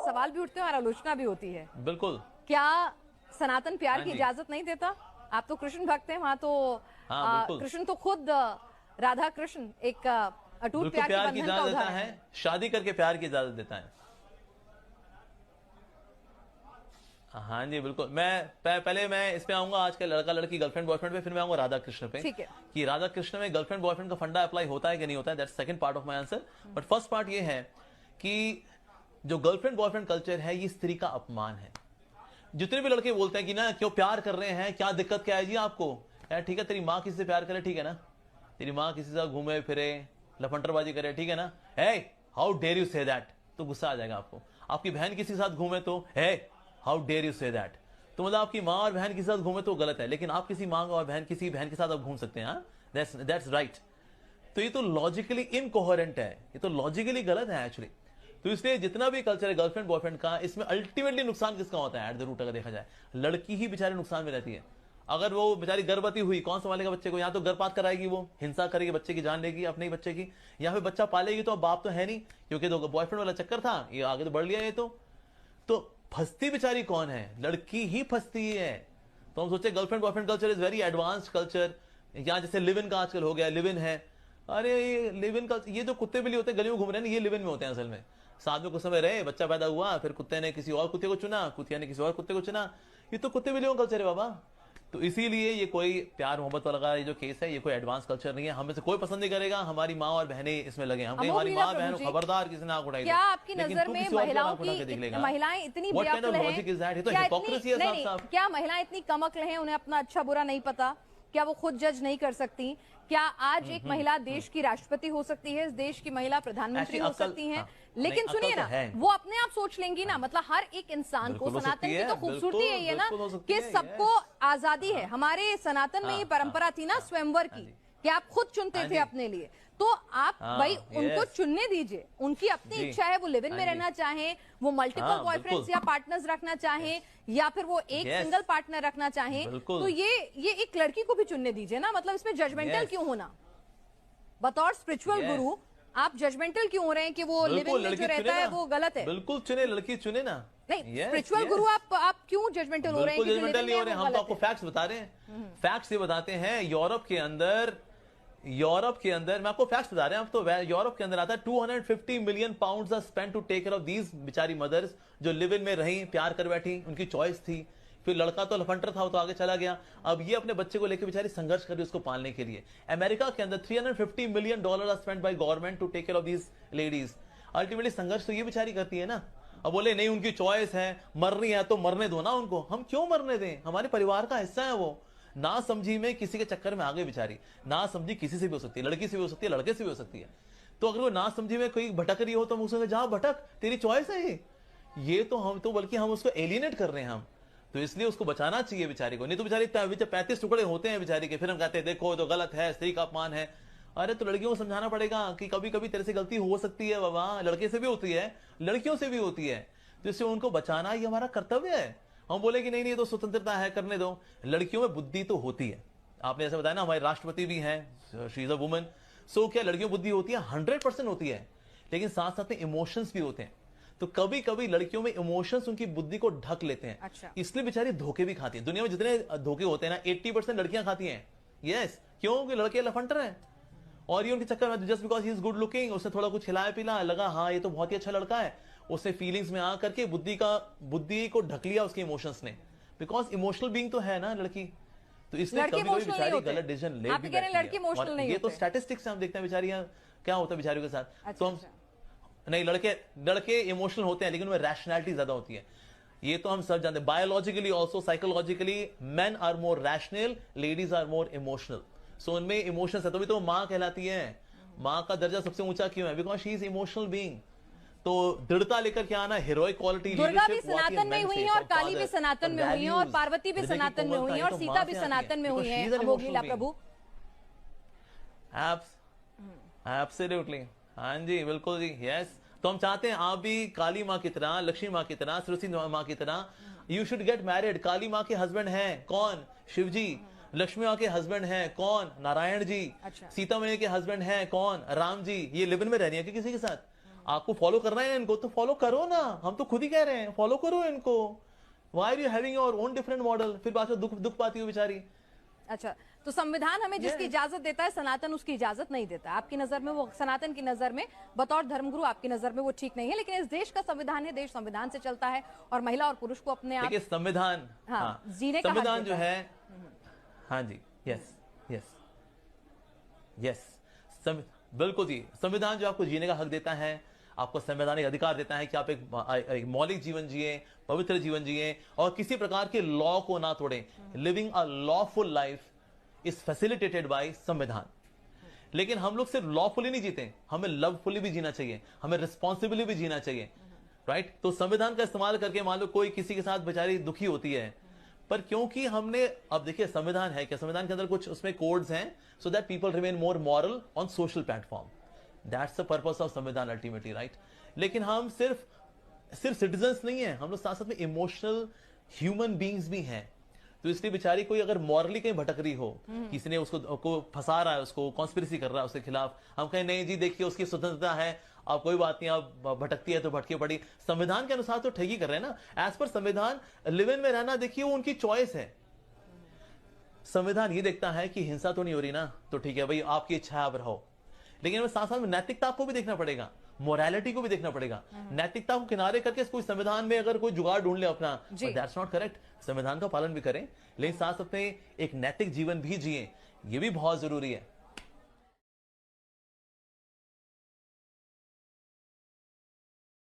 सवाल भी उठते हैं और आलोचना भी होती है। बिल्कुल। क्या सनातन प्यार हाँ की जी। इजाजत नहीं देता? आप तो कृष्ण भक्त हैं, वहां तो हाँ, बिल्कुल। कृष्ण तो खुद राधा कृष्ण एक अटूट बिल्कुल प्यार के प्यार की बंधन का इजाजत देता उदाहरण है, है। शादी करके प्यार की इजाजत देता है। हाँ जी बिल्कुल। पहले मैं इस पे आऊंगा, आज के लड़का लड़की गर्लफ्रेंड बॉयफ्रेंड पे, फिर मैं आऊंगा राधा कृष्ण पे। ठीक है। कि राधा कृष्ण में गर्लफ्रेंड बॉयफ्रेंड का फंडा अप्लाई होता है कि नहीं होता है, that's second part of my answer. But first part ये है कि जो गर्लफ्रेंड बॉयफ्रेंड कल्चर है ये स्त्री का अपमान है। जितने भी लड़के बोलते हैं कि ना क्यों प्यार कर रहे हैं, क्या दिक्कत क्या है जी आपको, यार ठीक है तेरी माँ किसी से प्यार करे, ठीक है ना, तेरी माँ किसी से घूमे फिरे लफंटरबाजी करे, ठीक है ना, hey how dare you say that, तो गुस्सा आ जाएगा आपको। आपकी बहन किसी के साथ घूमे तो hey how dare you say that, तो मतलब आपकी माँ और बहन किसी के साथ घूमे तो गलत है, लेकिन आप किसी माँ और बहन किसी बहन के साथ आप घूम सकते हैं, दैट्स राइट। तो ये तो लॉजिकली इनकोहेरेंट है, ये तो लॉजिकली गलत है एक्चुअली। तो इसलिए जितना भी कल्चर है गर्लफ्रेंड बॉयफ्रेंड का, इसमें अल्टीमेटली नुकसान किसका होता है एट द रूट अगर देखा जाए, लड़की ही बेचारे नुकसान में रहती है। अगर वो बेचारी गर्भवती हुई, कौन संभालेगा बच्चे को, या तो गर्भपात कराएगी, वो हिंसा करेगी, बच्चे की जान लेगी अपने ही बच्चे की, या फिर बच्चा पालेगी तो अब बाप तो है नहीं, क्योंकि तो बॉयफ्रेंड वाला चक्कर था, ये आगे तो बढ़ लिया ये तो फंसती बेचारी कौन है, लड़की ही फंसती है। तो हम सोचे girlfriend boyfriend culture is very advanced culture, या जैसे लिव इन का आजकल हो गया, लिव इन है, अरे ये लिव इन का, ये जो कुत्ते बिल्ली होते हैं गली में घूम रहे हैं ये लिव इन में होते हैं असल में। साथ में कुछ समय रहे, बच्चा पैदा हुआ, फिर कुत्ते ने किसी और कुत्ते को चुना, कुतिया ने किसी और कुत्ते को चुना, ये तो कुत्ते बिल्लियों का कल्चर है बाबा। तो इसीलिए ये कोई प्यार मोहब्बत वाला ये जो केस है ये कोई एडवांस कल्चर नहीं है, हमें से कोई पसंद नहीं करेगा हमारी माँ और बहनें इसमें लगे, हम हमारी माँ बहन खबरदार किसी ने आंख उठाई। क्या आपकी नजर में महिलाएं इतनी बेअक्ल हैं? क्या महिलाएं इतनी कम अक्ल हैं, उन्हें अपना अच्छा बुरा नहीं पता? क्या वो खुद जज नहीं कर सकती? क्या आज एक महिला देश की राष्ट्रपति हो सकती है, इस देश की महिला प्रधानमंत्री हो सकती हैं? लेकिन सुनिए ना, वो अपने आप सोच लेंगी ना, मतलब हर एक इंसान को, सनातन की तो खूबसूरती यही है ना कि सबको आजादी है। हमारे सनातन में ये परंपरा थी ना स्वयंवर की, कि आप खुद चुनते थे अपने लिए, तो आप भाई उनको चुनने दीजिए, उनकी अपनी इच्छा है, वो लिव इन में रहना चाहें, वो मल्टीपल बॉयफ्रेंड्स या पार्टनर्स रखना चाहें, या फिर वो एक सिंगल पार्टनर रखना चाहें, तो ये एक लड़की को भी चुनने दीजिए ना, मतलब इसमें जजमेंटल क्यों होना? बतौर स्पिरिचुअल गुरु आप जजमेंटल क्यों हो रहे हैं कि वो लिव इन में जो रहता है वो गलत है? बिल्कुल चुने, लड़की चुने ना। नहीं, स्पिरिचुअल गुरु आप क्यों जजमेंटल हो रहे हैं? जजमेंटल नहीं हो रहे, हम तो आपको फैक्ट्स बता रहे हैं, फैक्ट्स ये बताते हैं। यूरोप के अंदर मैं आपको फैक्ट्स बता रहे हैं, अब तो यूरोप के अंदर आता है 250 million pounds are spent to take care of these बेचारी मदर्स जो लिव इन में रही, प्यार कर बैठी, उनकी चॉइस थी। फिर लड़का तो लफंटर था, वो तो आगे चला गया, अब ये अपने बच्चे को लेकर बेचारी संघर्ष कर रही है उसको पालने के लिए। अमेरिका के अंदर $350 million are spent by government to take care of these ladies. Ultimately संघर्ष तो ये बेचारी करती है ना। अब बोले नहीं उनकी चॉइस है, मर रही है तो मरने दो ना उनको, हम क्यों मरने दें, हमारे परिवार का हिस्सा है वो। ना समझी में किसी के चक्कर में आ गई बेचारी, ना समझी किसी से भी हो सकती है, लड़की से भी हो सकती है, लड़के से भी हो सकती है। तो अगर वो ना समझी में कोई भटक रही हो तो हम उसको जहां भटक, तेरी चॉइस है ये तो हम तो बल्कि हम उसको एलिनेट कर रहे हैं हम, तो इसलिए उसको बचाना चाहिए बेचारी को। नहीं तो बेचारी 35 टुकड़े होते हैं बेचारी के, फिर हम कहते हैं देखो तो गलत है, स्त्री का अपमान है। अरे तो लड़कियों को समझाना पड़ेगा कि कभी कभी तेरे से गलती हो सकती है बाबा, लड़के से भी होती है, लड़कियों से भी होती है, तो इससे उनको बचाना ही हमारा कर्तव्य है। हम बोले कि नहीं नहीं तो स्वतंत्रता है, करने दो। लड़कियों में बुद्धि तो होती है, आपने ऐसा बताया ना, हमारे राष्ट्रपति भी हैं, शी इज अ वुमन, सो क्या लड़कियों बुद्धि होती है? 100% होती है, लेकिन साथ साथ में इमोशंस भी होते हैं। तो कभी कभी लड़कियों में इमोशंस उनकी बुद्धि को ढक लेते हैं। अच्छा। इसलिए बेचारी धोखे भी खाती है। दुनिया में जितने धोखे होते हैं ना 80% लड़कियां खाती हैं। यस, क्योंकि लड़के लफंटर हैं और ये उनके चक्कर में just because he is good looking, उसने थोड़ा कुछ खिलाया पिला, लगा हाँ ये तो बहुत ही अच्छा लड़का है, उससे फीलिंग्स में आ करके बुद्धि को ढक लिया उसके इमोशंस ने, बिकॉज इमोशनल बीइंग तो है ना लड़की, तो इसलिए कभी कभी बेचारी गलत डिसीजन ले भी बैठती है। ये तो स्टैटिस्टिक्स से हम देखते हैं बेचारियां क्या होता है बेचारियों के साथ। तो हम नहीं, लड़के इमोशनल होते हैं लेकिन उनमें रैशनैलिटी ज्यादा होती है, ये तो हम सब जानते हैं। Biologically also psychologically men are more rational, ladies are more emotional, so उनमें इमोशंस है, तभी तो माँ कहलाती है। माँ का दर्जा सबसे ऊंचा क्यों है? Because she is emotional being. तो दृढ़ता लेकर के आना, हीरोइक क्वालिटी, दुर्गा भी सनातन में हुई है और काली भी सनातन में हुई है और पार्वती भी सनातन में हुई है और सीता भी सनातन में हुई है। अमोघ प्रभु एब्सोल्युटली, हाँ जी बिल्कुल जी, यस। तो हम चाहते हैं आप भी काली माँ की तरह, लक्ष्मी माँ की तरह, सरस्वती माँ की तरह यू शुड गेट मैरिड। काली माँ के हस्बैंड हैं कौन? शिव जी। लक्ष्मी माँ के हस्बैंड हैं कौन? नारायण जी। अच्छा। सीता मैया के हस्बैंड हैं कौन? राम जी। ये लिव इन में रहनी है कि किसी के साथ? आपको फॉलो करना है इनको तो फॉलो करो ना, हम तो खुद ही कह रहे हैं फॉलो करो इनको। Why are you having your own different model? फिर बात दुख पाती हो बेचारी। अच्छा, तो संविधान हमें जिसकी इजाजत देता है, सनातन उसकी इजाजत नहीं देता। आपकी नजर में वो, सनातन की नजर में, बतौर धर्मगुरु आपकी नजर में वो ठीक नहीं है, लेकिन इस देश का संविधान है, देश संविधान से चलता है और महिला और पुरुष को अपने आप संविधान, हाँ, जीने का संविधान जो है, हाँ जी, यस यस यस, बिल्कुल जी, संविधान जो आपको जीने का हक देता है, आपको संवैधानिक अधिकार देता है कि आप एक मौलिक जीवन जिए, पवित्र जीवन जिए और किसी प्रकार के लॉ को ना तोड़ें। Living a lawful life is facilitated by संविधान। लेकिन हम लोग सिर्फ लॉफुली नहीं जीते, हमें लवफुली भी जीना चाहिए, हमें रिस्पॉन्सिबली भी जीना चाहिए, राइट? तो संविधान का इस्तेमाल करके मान लो कोई किसी के साथ बेचारी दुखी होती है, पर क्योंकि हमने, अब देखिए संविधान है क्या, संविधान के अंदर कुछ उसमें कोड्स हैं, so that people remain more moral on social platform. That's the purpose of संविधान अल्टीमेटली, राइट? लेकिन हम सिर्फ सिटीजन्स नहीं है, हम लोग साथ साथ में इमोशनल ह्यूमन बींग्स भी हैं। तो इसलिए बेचारी कोई अगर मॉरली कहीं भटक रही हो, किसी ने उसको फंसा रहा है, उसको कॉन्स्पिरेसी कर रहा है उसके खिलाफ, हम कहें नहीं जी देखिए उसकी स्वतंत्रता है, अब कोई बात नहीं, अब भटकती है तो भटके पड़ी, संविधान के अनुसार तो ठगी कर रहे हैं ना। एज पर संविधान लिव इन में रहना, देखिए वो उनकी चॉइस है। संविधान ये देखता है कि हिंसा तो नहीं हो रही ना, तो ठीक है भाई आपकी इच्छा है आप रहो, लेकिन साथ साथ में नैतिकता को भी देखना पड़ेगा, मोरालिटी को भी देखना पड़ेगा। नैतिकता को किनारे करके कोई संविधान में अगर कोई जुगाड़ ढूंढ ले अपना, दैट्स नॉट करेक्ट। संविधान का पालन भी करें, लेकिन साथ साथ में एक नैतिक जीवन भी जिए, ये भी बहुत जरूरी है।